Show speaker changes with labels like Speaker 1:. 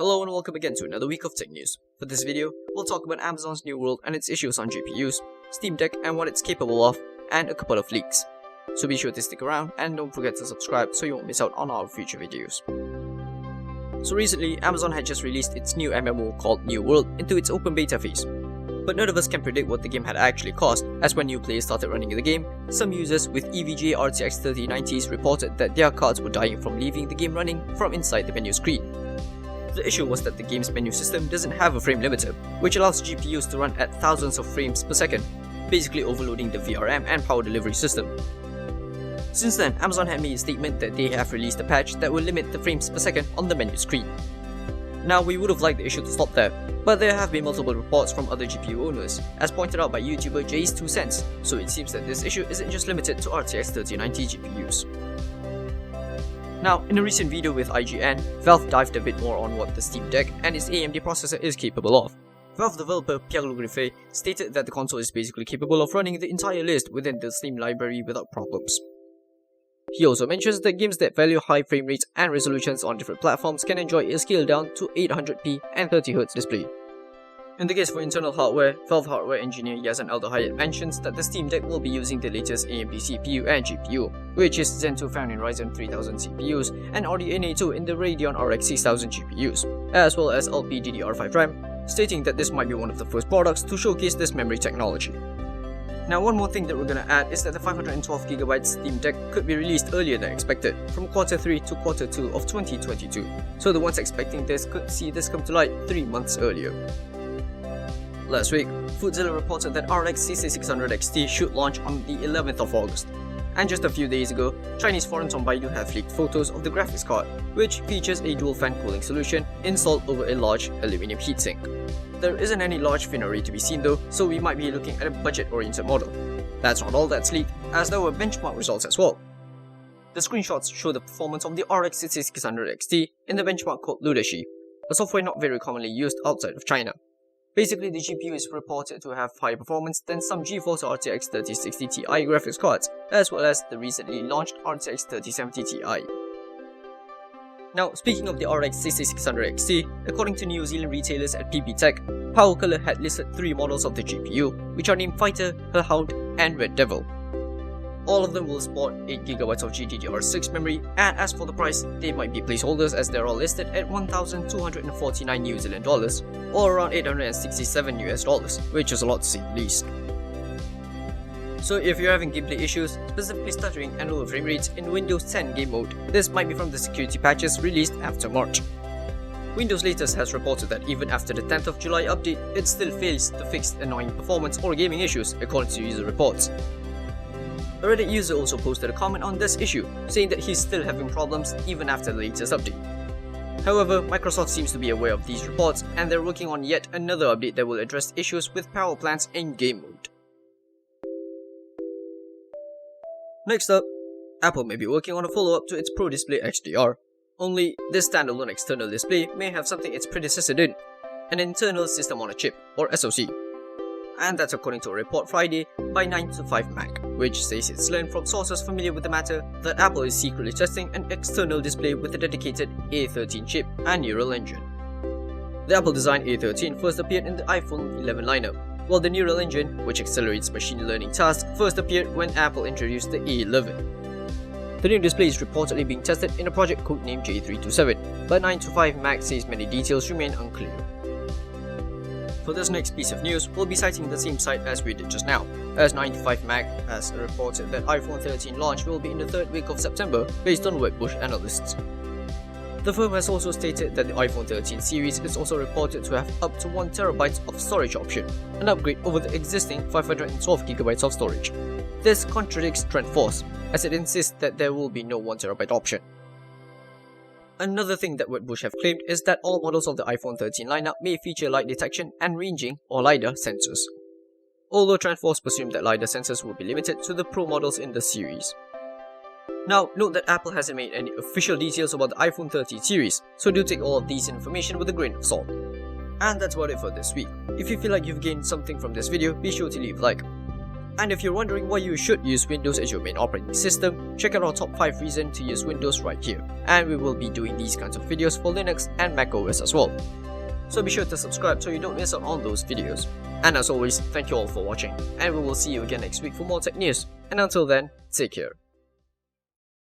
Speaker 1: Hello and welcome again to another week of tech news. For this video, we'll talk about Amazon's new world and its issues on GPUs, Steam Deck and what it's capable of, and a couple of leaks. So be sure to stick around and don't forget to subscribe so you won't miss out on our future videos. So recently, Amazon had just released its new MMO called New World into its open beta phase. But none of us can predict what the game had actually cost, as when new players started running the game, some users with EVGA RTX 3090s reported that their cards were dying from leaving the game running from inside the menu screen. The issue was that the game's menu system doesn't have a frame limiter, which allows GPUs to run at thousands of frames per second, basically overloading the VRM and power delivery system. Since then, Amazon had made a statement that they have released a patch that will limit the frames per second on the menu screen. Now, we would have liked the issue to stop there, but there have been multiple reports from other GPU owners, as pointed out by YouTuber Jay's2cents, so it seems that this issue isn't just limited to RTX 3090 GPUs. Now, in a recent video with IGN, Valve dived a bit more on what the Steam Deck and its AMD processor is capable of. Valve developer Pierre Griffet stated that the console is basically capable of running the entire list within the Steam library without problems. He also mentions that games that value high frame rates and resolutions on different platforms can enjoy a scale down to 800p and 30Hz display. In the case for internal hardware, Valve hardware engineer Yazan Al-Dahayat mentions that the Steam Deck will be using the latest AMD CPU and GPU, which is Zen 2 found in Ryzen 3000 CPUs and RDNA 2 in the Radeon RX 6000 GPUs, as well as LPDDR5 RAM, stating that this might be one of the first products to showcase this memory technology. Now, one more thing that we're gonna add is that the 512GB Steam Deck could be released earlier than expected, from Q3 to Q2 of 2022, so the ones expecting this could see this come to light 3 months earlier. Last week, Foodzilla reported that RX 6600 XT should launch on the 11th of August. And just a few days ago, Chinese forums on Baidu have leaked photos of the graphics card, which features a dual fan cooling solution installed over a large aluminum heatsink. There isn't any large fin array to be seen though, so we might be looking at a budget-oriented model. That's not all that's leaked, as there were benchmark results as well. The screenshots show the performance of the RX 6600 XT in the benchmark called Ludashi, a software not very commonly used outside of China. Basically, the GPU is reported to have higher performance than some GeForce RTX 3060 Ti graphics cards, as well as the recently launched RTX 3070 Ti. Now, speaking of the RX 6600 XT, according to New Zealand retailers at PB Tech, PowerColor had listed 3 models of the GPU, which are named Fighter, Hellhound, and Red Devil. All of them will sport 8GB of GDDR6 memory, and as for the price, they might be placeholders as they're all listed at 1,249 New Zealand dollars, or around $867 US, which is a lot to say the least. So if you're having gameplay issues, specifically stuttering and lower frame rates in Windows 10 game mode, this might be from the security patches released after March. Windows latest has reported that even after the 10th of July update, it still fails to fix annoying performance or gaming issues, according to user reports. A Reddit user also posted a comment on this issue, saying that he's still having problems even after the latest update. However, Microsoft seems to be aware of these reports, and they're working on yet another update that will address issues with power plants in game mode. Next up, Apple may be working on a follow-up to its Pro Display XDR. Only, this standalone external display may have something its predecessor didn't, an internal system on a chip, or SoC. And that's according to a report Friday by 9to5Mac, which says it's learned from sources familiar with the matter that Apple is secretly testing an external display with a dedicated A13 chip and neural engine. The Apple-designed A13 first appeared in the iPhone 11 lineup, while the neural engine, which accelerates machine learning tasks, first appeared when Apple introduced the A11. The new display is reportedly being tested in a project codenamed J327, but 9to5Mac says many details remain unclear. For this next piece of news, we'll be citing the same site as we did just now, as 9to5Mac has reported that iPhone 13 launch will be in the 3rd week of September based on Wedbush analysts. The firm has also stated that the iPhone 13 series is also reported to have up to 1TB of storage option, an upgrade over the existing 512GB of storage. This contradicts TrendForce, as it insists that there will be no 1TB option. Another thing that Wedbush have claimed is that all models of the iPhone 13 lineup may feature light detection and ranging or LiDAR sensors, although TrendForce presumed that LiDAR sensors will be limited to the Pro models in the series. Now, note that Apple hasn't made any official details about the iPhone 13 series, so do take all of these information with a grain of salt. And that's about it for this week. If you feel like you've gained something from this video, be sure to leave a like. And if you're wondering why you should use Windows as your main operating system, check out our top 5 reasons to use Windows right here. And we will be doing these kinds of videos for Linux and macOS as well. So be sure to subscribe so you don't miss out on those videos. And as always, thank you all for watching, and we will see you again next week for more tech news. And until then, take care.